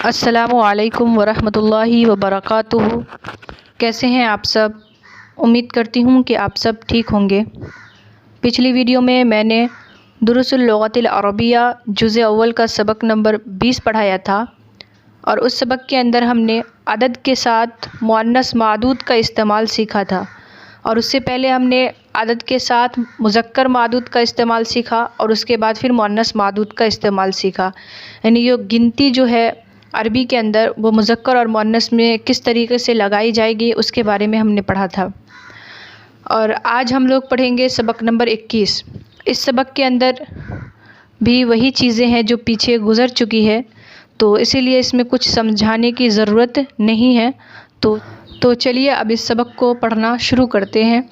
अस्सलामुअलैकुम वरहमतुल्लाहि वबरकातुहू। कैसे हैं आप सब? उम्मीद करती हूँ कि आप सब ठीक होंगे। पिछली वीडियो में मैंने दुरुसुल लुग़तिल अरबिया जुज़े अव्वल का सबक नंबर 20 पढ़ाया था और उस सबक के अंदर हमने अदद के साथ मुअन्नस मादूद का इस्तेमाल सीखा था और उससे पहले हमने अदद के साथ मुज़क्कर मादूद का इस्तेमाल सीखा और उसके बाद फिर मुअन्नस मादूद का इस्तेमाल सीखा। यानी ये गिनती जो है अरबी के अंदर वो मुज़क्कर और मुअन्नस में किस तरीके से लगाई जाएगी उसके बारे में हमने पढ़ा था। और आज हम लोग पढ़ेंगे सबक नंबर 21। इस सबक के अंदर भी वही चीज़ें हैं जो पीछे गुज़र चुकी है, तो इसीलिए इसमें कुछ समझाने की ज़रूरत नहीं है। तो चलिए अब इस सबक को पढ़ना शुरू करते हैं।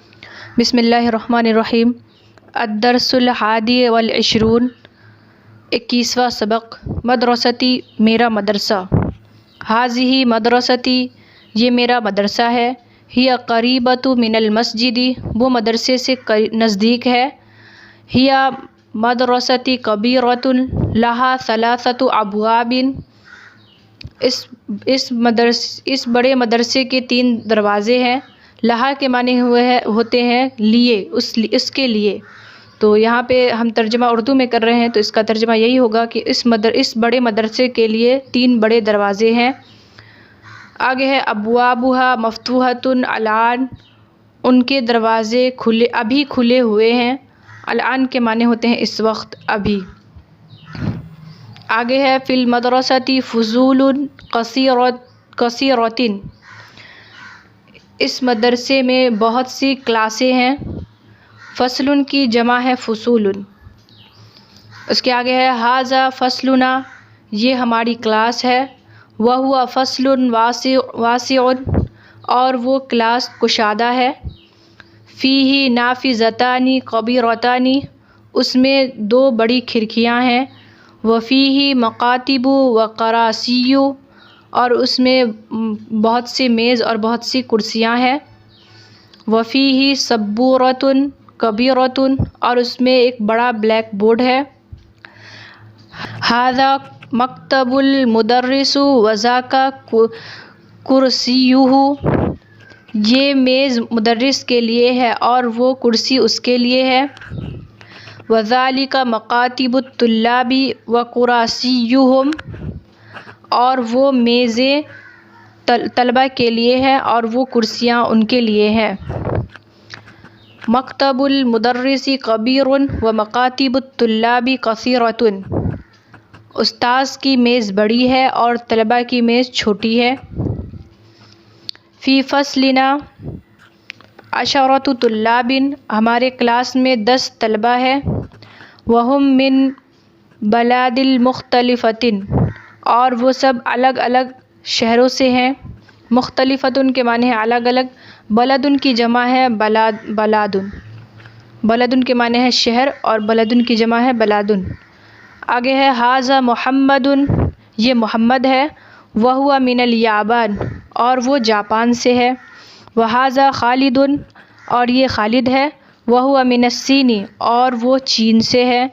बिस्मिल्लाहिर्रहमानिर्रहीम। अद्दरसुल हादी वल इशरून, 21वां सबक। मदरसती, मेरा मदरसा। हाज़िही मदरसती, ये मेरा मदरसा है। हिया करीबतु मिनल मस्जिदी, वो मदरसे से नज़दीक है। हिया मदरसती कबीरतुन लहा सलासतु अबवाबिन, इस बड़े मदरसे के 3 दरवाज़े हैं। लहा के माने होते हैं लिए, उसके लिए। तो यहाँ पे हम तर्जमा उर्दू में कर रहे हैं, तो इसका तर्जमा यही होगा कि इस बड़े मदरसे के लिए 3 बड़े दरवाज़े हैं। आगे है अबवाबुहा मफ्तूहतुन अलान, उनके दरवाज़े अभी खुले हुए हैं। अलान के माने होते हैं इस वक्त, अभी। आगे है फिल मदरसती फ़ुज़ूलुन कसीरतिन, इस मदरसे में बहुत सी क्लासें हैं। फ़स्लुन की जमा है फ़ुसूलुन। उसके आगे है हाज़ा फ़स्लुना, ये हमारी क्लास है। वह हुआ फ़स्लुन वासिउन, और वो क्लास कुशादा है। फ़ीही नाफ़िज़तानी कबीरतानी, उसमें 2 बड़ी खिड़कियां हैं। वफ़ीही मकातिबु व करासियु, और उसमें बहुत से मेज़ और बहुत सी कुर्सियां हैं। वफ़ीही सब्बूरतुन कबीरतुन, और उसमें एक बड़ा ब्लैक बोर्ड है। हाज़ा मकतबुल मुदर्रिसु वज़ाका कुर्सियुहु, ये मेज़ मुदर्रिस के लिए है और वो कुर्सी उसके लिए है। वज़ालिका मकातिबुत तुल्लाबी व कुरासियुहुम, और वो मेज़ें तलबा के लिए है और वो कुर्सियाँ उनके लिए हैं। मकतबुल मुदर्रिसी कबीरुन व मकातिबुत तुल्लाबी कसीरतुन, उस्ताद की मेज़ बड़ी है और तलबा की मेज़ छोटी है। फ़ी फ़स्लिना अशरतु तुल्लाबिन, हमारे क्लास में 10 तलबा है। वहुम मिन बलादिल मुख्तलिफ़तिन, और वो सब अलग अलग शहरों से हैं। मुख्तलिफ़तुन के माने हैं अलग अलग। बलदुन की जमा है बलादुन। बलदुन के माने है शहर और बलदुन की जमा है बलादुन। आगे है हाज़ा मोहम्मदुन, ये मोहम्मद है। वह हुआ मिनल याबान, और वो जापान से है। वहाज़ा खालिदुन, और ये खालिद है। वह हुआ मिनस्सीनी, और वो चीन से है।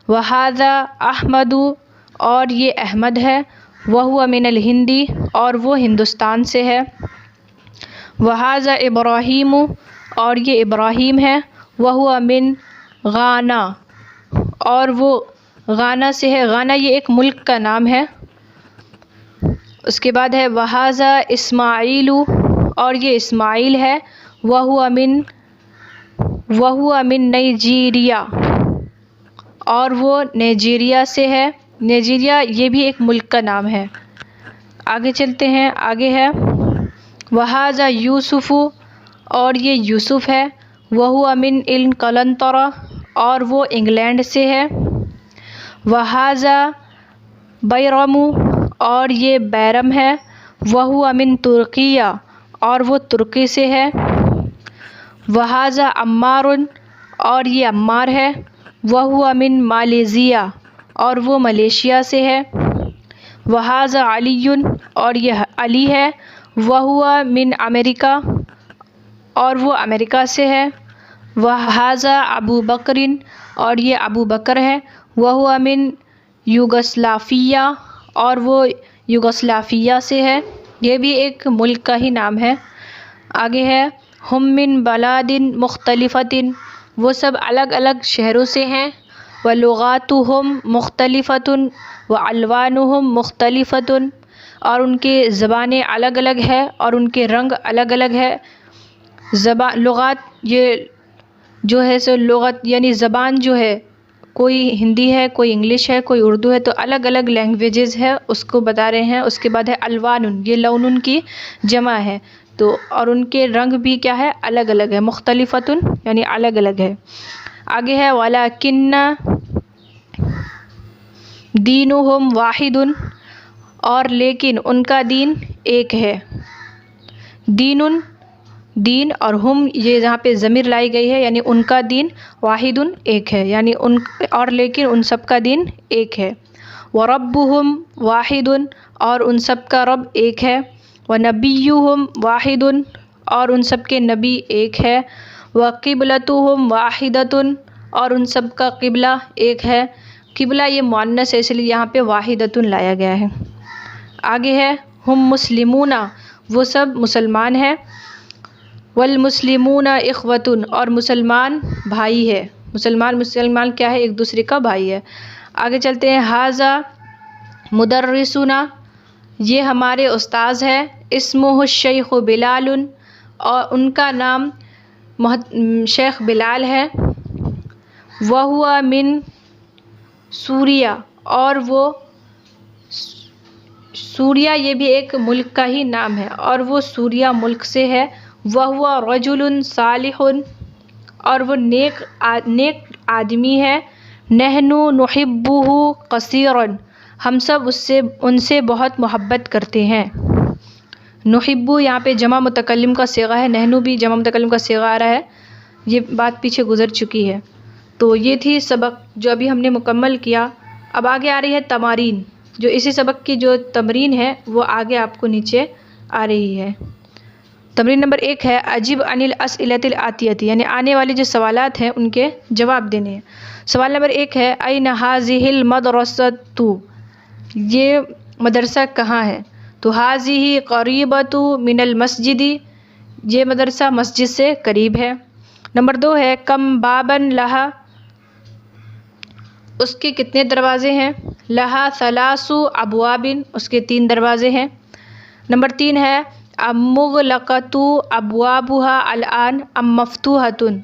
वहाज़ा अहमदु, और ये अहमद है। वह हुआ मिनल हिंदी, और वो हिंदुस्तान से है। वहाज़ा इब्राहीमु, और ये इब्राहीम है। वह हुआ मिन गाना, और वो गाना से है। गाना ये एक मुल्क का नाम है। उसके बाद है वहाज़ा इस्माइलु, और ये इस्माइल है। वह हुआ मिन नाइजीरिया, और वो नाइजीरिया से है। नाइजीरिया ये भी एक मुल्क का नाम है। आगे चलते हैं। आगे है वहाज़ा यूसुफ़ु, और ये यूसुफ़ है। वह हुआ मिन इल कलंतरा, और वो इंग्लैंड से है। वहाज़ा बैरमु, और ये बैरम है। वह हुआ मिन तुर्किया, और वो तुर्की से है। वहाज़ा अम्मारुन, और ये अम्मार है। वह हुआ मिन मालेशिया, और वो मलेशिया से है। वहाज़ा अलीयुन, और ये अली है। वह हुआ मिन अमेरिका, और वो अमेरिका से है। वहाज़ा अबू बकरिन, और ये अबू बकर है। वह हुआ मिन युगस्लाफिया, और वो युगोस्लाविया से है, ये भी एक मुल्क का ही नाम है। आगे है हुम मिन बलादिन मुख्तलिफ़तिन, वो सब अलग अलग शहरों से हैं। व लुगातुहुम मुख्तलिफ़तुन व अलवानुहुम मुख्तलिफ़तुन, और उनके ज़बानें अलग अलग है और उनके रंग अलग अलग है। लुगात ये जो है सो लुगात यानी ज़बान जो है, कोई हिंदी है, कोई इंग्लिश है, कोई उर्दू है, तो अलग अलग लैंग्वेजेस है उसको बता रहे हैं। उसके बाद है अलवानुन, ये लौनुन की जमा है, तो और उनके रंग भी क्या है, अलग अलग है। मुख्तलिफ़तुन यानी अलग अलग है। आगे है वलाकिन्ना दीनुहुम वाहिदुन, और लेकिन उनका दीन एक है। दीनुन दीन और हुम ये जहाँ पे ज़मीर लाई गई है, यानी उनका दीन वाहिदुन एक है, यानी उन और लेकिन उन सब का दीन एक है। व रब्बुहुम वाहिदुन, और उन सब का रब एक है। व नबियुहुम वाहिदुन, और उन सब के नबी एक है। व क़िबलतुहुम वाहिदतुन, और उन सब का क़िबला एक है। क़िबला ये मुअन्नस है इसलिए यहाँ पे वाहिदतुन लाया गया है। आगे है हुम मुस्लिमूना, वो सब मुसलमान हैं। वल मुस्लिमूना इख़वतुन, और मुसलमान भाई है। मुसलमान क्या है, एक दूसरे का भाई है। आगे चलते हैं हाज़ा मुदर्रिसुना, ये हमारे उस्ताद हैं। इस्मुहु शेख़ बिलालुन, और उनका नाम शेख बिलाल है। वहुआ मिन सूरिया, और वो सूरिया ये भी एक मुल्क का ही नाम है और वो सूरिया मुल्क से है। वहुआ रजुलुन सालिहुन, और वो नेक आदमी है। नहनु नुहिब्बुहु कसीरन, हम सब उनसे बहुत मोहब्बत करते हैं। नुहिब्बु यहाँ पे जमा मुतकल्लिम का सीगा है, नहनु भी जमा मुतकल्लिम का सीगा आ रहा है, ये बात पीछे गुजर चुकी है। तो ये थी सबक जो अभी हमने मुकम्मल किया। अब आगे आ रही है तमारीन, जो इसी सबक की जो तमरीन है वो आगे आपको नीचे आ रही है। तमरीन नंबर 1 है अजीब अनिल अस्इलतिल आतियती, यानी आने वाले जो सवालात हैं उनके जवाब देने हैं। सवाल नंबर 1 है अय्न हाज़िहिल मदरसतु, ये मदरसा कहाँ है? तो हाज़िही क़रीबतु मिनल मस्जिदी, ये मदरसा मस्जिद से करीब है। नंबर 2 है कम बाबन लहा, उसके कितने दरवाज़े हैं? लहा सलासु अबवाबिन, उसके 3 दरवाज़े हैं। नंबर 3 है अमुग़लक़तु अबवाबुहा अलआन अम मफ़तूहतुन,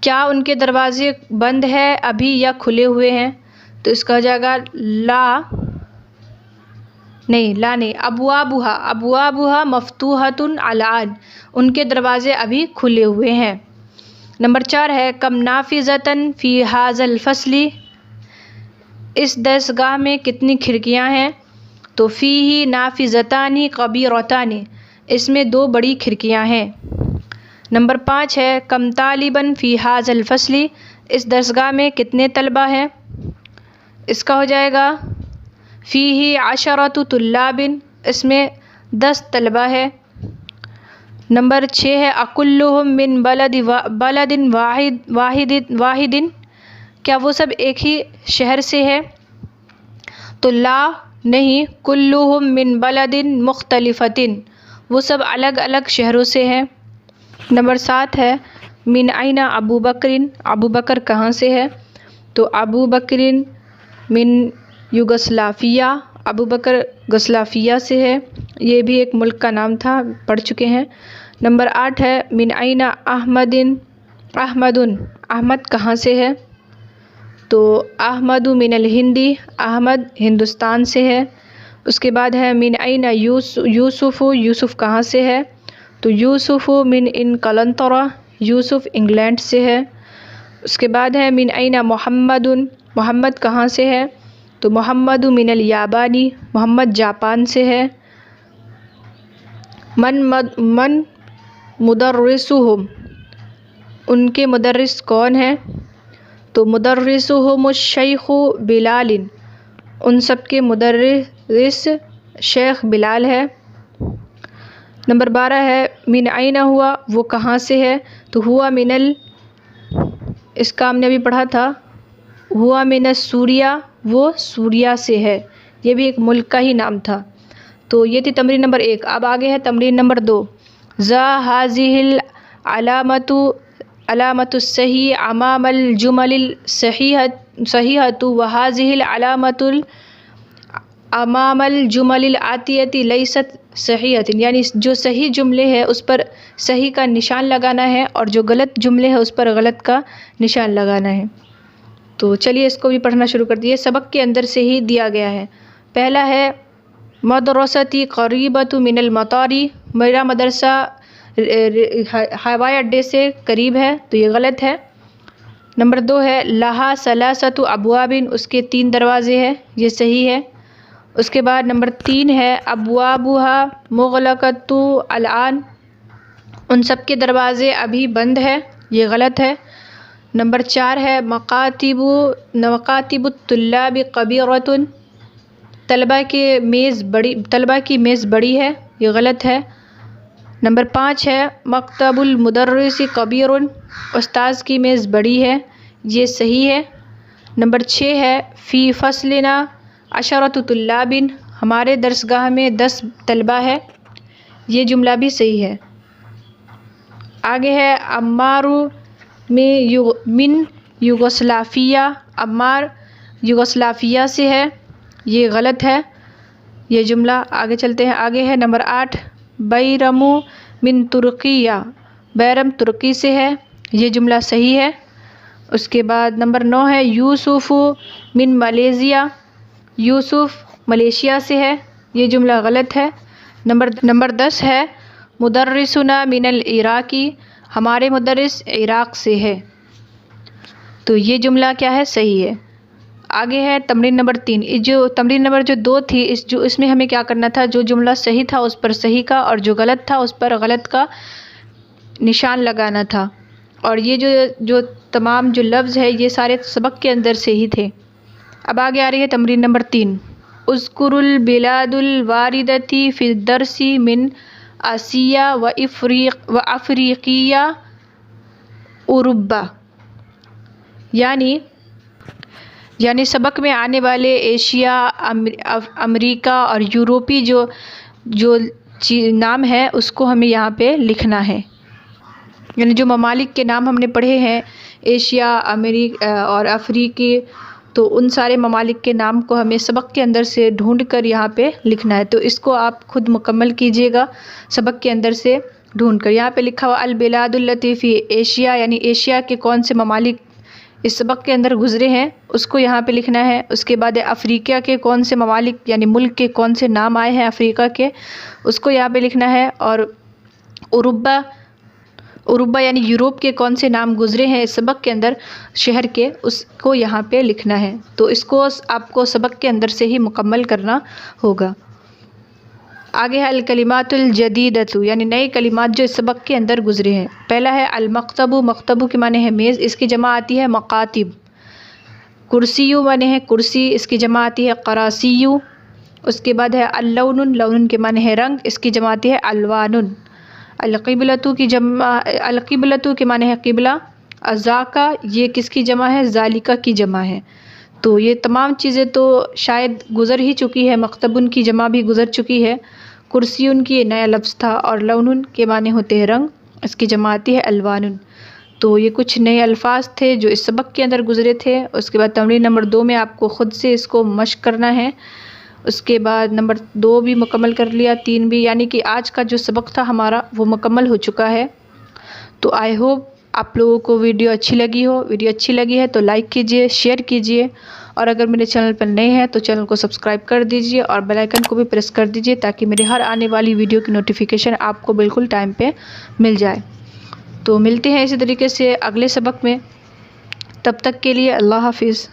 क्या उनके दरवाज़े बंद है अभी या खुले हुए हैं? तो इसका हो जाएगा ला नहीं, अबवाबुहा मफ़तूहतुन अलआन, उनके दरवाज़े अभी खुले हुए हैं। नंबर 4 है कम नाफिज़तन फ़ी हाज़ल फ़स्ली, इस दरसगाह में कितनी खिड़कियां हैं? तो फ़ीही नाफिज़तानी कबीरतानी, इसमें 2 बड़ी खिड़कियां हैं। नंबर 5 है कम तालिबन फ़ी हाज़ल फ़स्ली, इस दरसगाह में कितने तलबा हैं? इसका हो जाएगा फ़ीही अशरतु तुल्लाबिन, इसमें 10 तलबा है। नंबर 6 है अकुल्लुहुम मिन बलदिन वाहिदिन, क्या वो सब एक ही शहर से है? तो ला नहीं, कुल्लुहुम मिन बलदिन मुख्तलिफ़तिन, वो सब अलग अलग शहरों से हैं। नंबर 7 है मिन आइना अबू बकरिन, अबू बकर कहाँ से है? तो अबू बकरिन मिन युगोस्लाविया, अबू बकर युगोस्लाविया से है, ये भी एक मुल्क का नाम था, पढ़ चुके हैं। नंबर 8 है मिन आइना अहमदुन, अहमद कहाँ से है? तो अहमदु मिनल हिंदी, अहमद हिंदुस्तान से है। उसके बाद है मिन आइना यूसुफ़, यूसुफ़ कहाँ से है? तो यूसुफ़ मिन इन कलंतरा, यूसुफ़ इंग्लैंड से है। उसके बाद है मिन आइना मोहम्मदुन, मोहम्मद कहाँ से है? तो मोहम्मदु मिनल याबानी, मोहम्मद जापान से है। मन मुदर्रिसुहुम, उनके मुदर्रिस कौन है? तो मुदर्रिसुहुम शेख़ु बिलालिन, उन सब के मुदर्रिस शेख बिलाल है। नंबर 12 है मिन आइना हुआ, वो कहाँ से है? तो हुआ मिनल, इसका हमने अभी पढ़ा था, हुआ मिनस सूरिया, वो सूरिया से है, ये भी एक मुल्क का ही नाम था। तो ये थी तमरीन नंबर 1। अब आगे है तमरीन नंबर 2। ज़ा हाज़िहिल अलामतु सही अमामल जुमलिल सहीहतु व हाज़िहिल अलामतुल अमामल जुमलिल आतियति लैसत सहीहतिन, यानी जो सही जुमले है उस पर सही का निशान लगाना है और जो गलत जुमले है उस पर गलत का निशान लगाना है। तो चलिए इसको भी पढ़ना शुरू कर दिए, सबक के अंदर से ही दिया गया है। पहला है मदरसती करीबतु मिनल मतारी, मेरा मदरसा हवाई अड्डे से करीब है, तो ये गलत है। नंबर 2 है लहा सलासतु अबवाबिन, उसके 3 दरवाज़े हैं, ये सही है। उसके बाद नंबर 3 है अबवाबुहा मुग़लक़तु अलआन, उन सब के दरवाज़े अभी बंद है, ये गलत है। नंबर 4 है मकातिबु तुल्लाबि कबीरतुन, तलबा की मेज़ बड़ी है, ये गलत है। नंबर 5 है मकतबुल मुदर्रिसी कबीरुन, उस्ताद की मेज़ बड़ी है, ये सही है। नंबर 6 है फ़ी फ़स्लिना अशरतु तुल्लाबिन, हमारे दरसगाह में 10 तलबा है, ये जुमला भी सही है। आगे है अम्मारू मिन युगोस्लाविया, अम्मार युगोस्लाविया से है, ये गलत है ये जुमला। आगे चलते हैं, आगे है नंबर 8 बैरमु मिन तुर्किया, बैरम तुर्की से है, ये जुमला सही है। उसके बाद नंबर 9 है यूसुफ़ु मिन मलेशिया, यूसुफ़ मलेशिया से है, ये जुमला गलत है। नंबर 10 है मुदर्रिसुना मिनल इराक़ी, हमारे मुदर्रिस इराक़ से है, तो ये जुमला क्या है, सही है। आगे है तमरीन नंबर 3। जो तमरीन नंबर 2 थी, इसमें हमें क्या करना था, जो जुमला सही था उस पर सही का और जो गलत था उस पर गलत का निशान लगाना था। और ये जो तमाम जो लफ्ज़ है ये सारे सबक के अंदर से ही थे। अब आगे आ रही है तमरीन नंबर 3। उज़्कुरुल बिलादुल वारिदती फ़ी दर्सी मिन आसिया व अफ़रीक़िया उरुब्बा, यानी सबक में आने वाले एशिया, अमेरिका और यूरोपी जो नाम है उसको हमें यहाँ पे लिखना है। यानी जो ममालिक के नाम हमने पढ़े हैं एशिया, अमेरिका और अफ्रीकी, तो उन सारे ममालिक के नाम को हमें सबक के अंदर से ढूंढ कर यहाँ पे लिखना है। तो इसको आप खुद मुकम्मल कीजिएगा सबक के अंदर से ढूंढ कर। यहाँ पे लिखा हुआ अल बिलादुल लतीफ़ी एशिया, यानी एशिया के कौन से ममालिक इस सबक के अंदर गुज़रे हैं उसको यहाँ पे लिखना है। उसके बाद अफ़्रीका के कौन से ममालिक यानी मुल्क के कौन से नाम आए हैं अफ़्रीका के, उसको यहाँ पे लिखना है। और उरुब्बा यानी यूरोप के कौन से नाम गुज़रे हैं इस सबक के अंदर शहर के, उसको यहाँ पे लिखना है। तो इसको आपको सबक के अंदर से ही मुकम्मल करना होगा। आगे है अल कलिमातुल जदीदतु, यानी नए कलिमात जो इस सबक के अंदर गुज़रे हैं। पहला है अल मकतबु, मकतबु के माने है मेज़, इसकी जमा आती है मकातिब। कुर्सियु माने है कुर्सी, इसकी जमा आती है करासियु। उसके बाद है अल लौनुन, लौनुन के माने है रंग, इसकी जमा आती है अलवानुन। अल क़िबलतु के माने है क़िबला। अज़ाका ये किसकी जमा है, ज़ालिका की जमा है। तो ये तमाम चीज़ें तो शायद गुज़र ही चुकी है, मकतबुन की जमा भी गुज़र चुकी है। कुर्सियुन की नया लफ्ज़ था और लौनुन के माने होते हैं रंग, इसकी जमा आती है अलवानुन। तो ये कुछ नए अल्फाज थे जो इस सबक के अंदर गुज़रे थे। उसके बाद तमरीन नंबर 2 में आपको ख़ुद से इसको मश्क करना है। उसके बाद नंबर 2 भी मुकम्मल कर लिया, 3 भी, यानी कि आज का जो सबक था हमारा वो मुकम्मल हो चुका है। तो आई होप आप लोगों को वीडियो अच्छी लगी हो। वीडियो अच्छी लगी है तो लाइक कीजिए, शेयर कीजिए, और अगर मेरे चैनल पर नए हैं तो चैनल को सब्सक्राइब कर दीजिए और बेल आइकन को भी प्रेस कर दीजिए ताकि मेरे हर आने वाली वीडियो की नोटिफिकेशन आपको बिल्कुल टाइम पे मिल जाए। तो मिलते हैं इसी तरीके से अगले सबक में, तब तक के लिए अल्लाह हाफिज़।